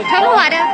trongหัวเด้อ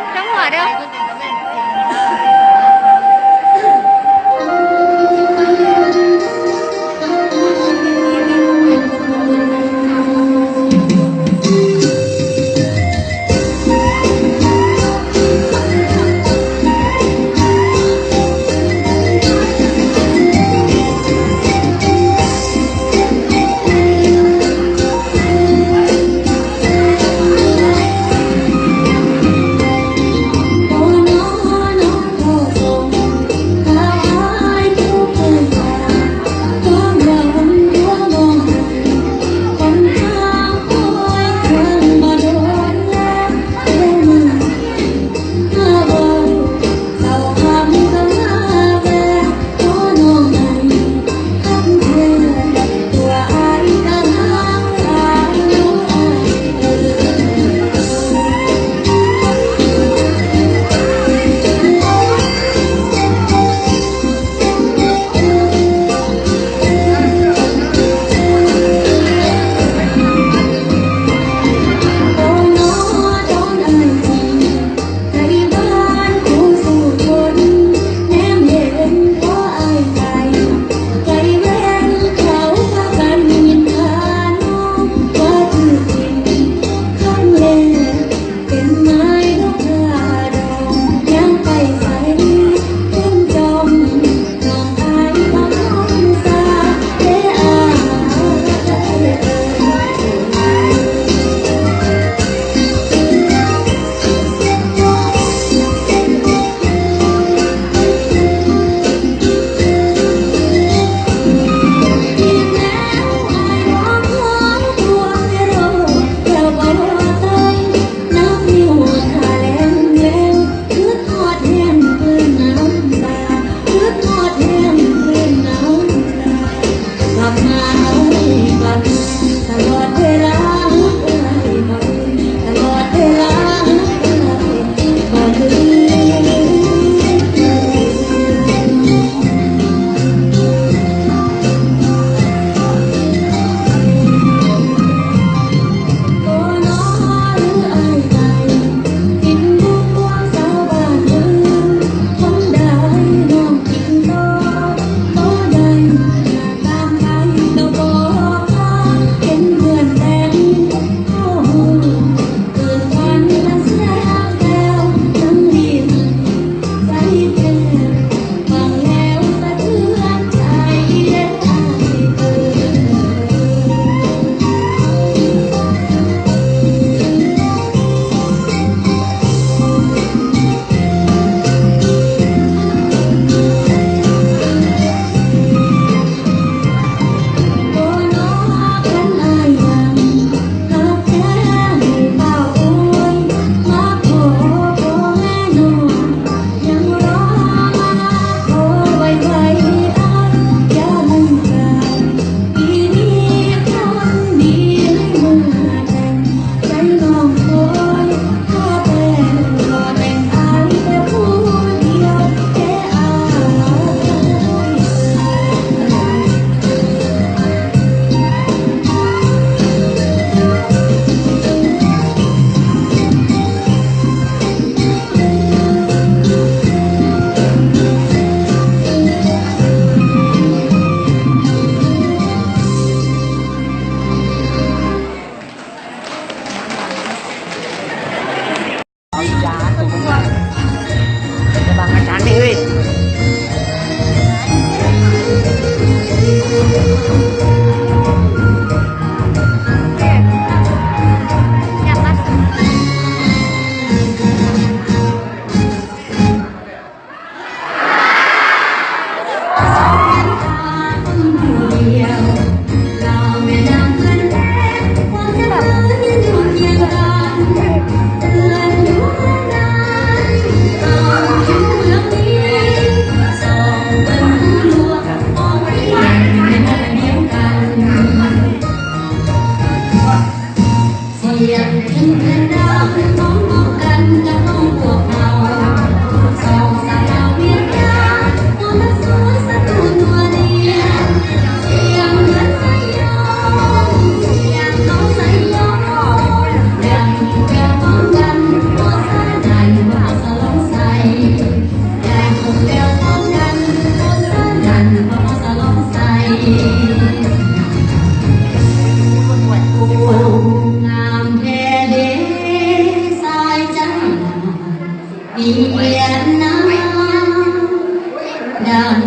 ง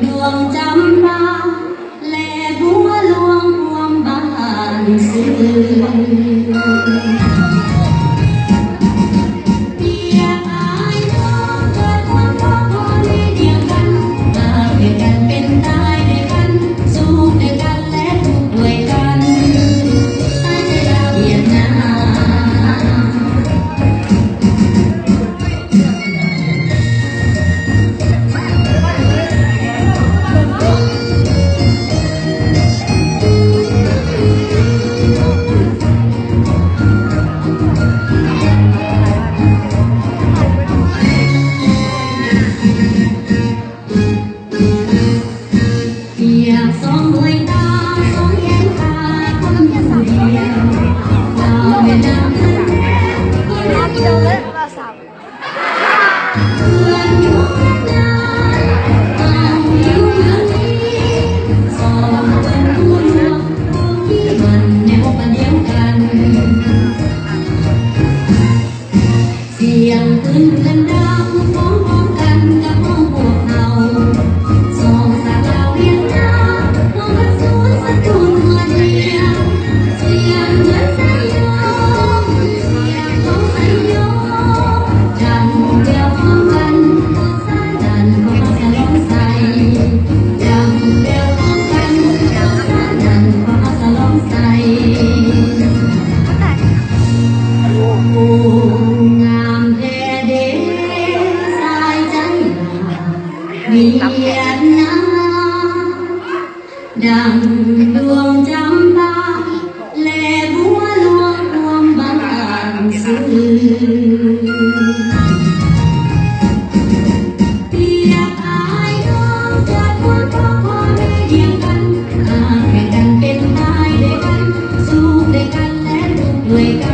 ดวงจำปาแลบัวหลวงพวงบ้านซื่อเสียงปืนกันดังฟ้องร้องกันกับห้องพวกเราสองสาราเวียนน้ำมองกันสูนสะดุดมาเดียวเสียงเหมือนไซโยเสียงของไซโยดังเดียวพร้อมกันสายดันก็มาสะล้องใส่ดังเดียวพร้อมกันสายดันก็มาสะล้องใส่เวียดนามดังดวงจำปาแลบัวหลวงพวงบ้านซื่อเปียกอายน้องเกิดพวกพ่อแม่เดียวกันแข่งกันเป็นตายด้วยกันสู้ด้วยกันและทุกข์ด้วยกัน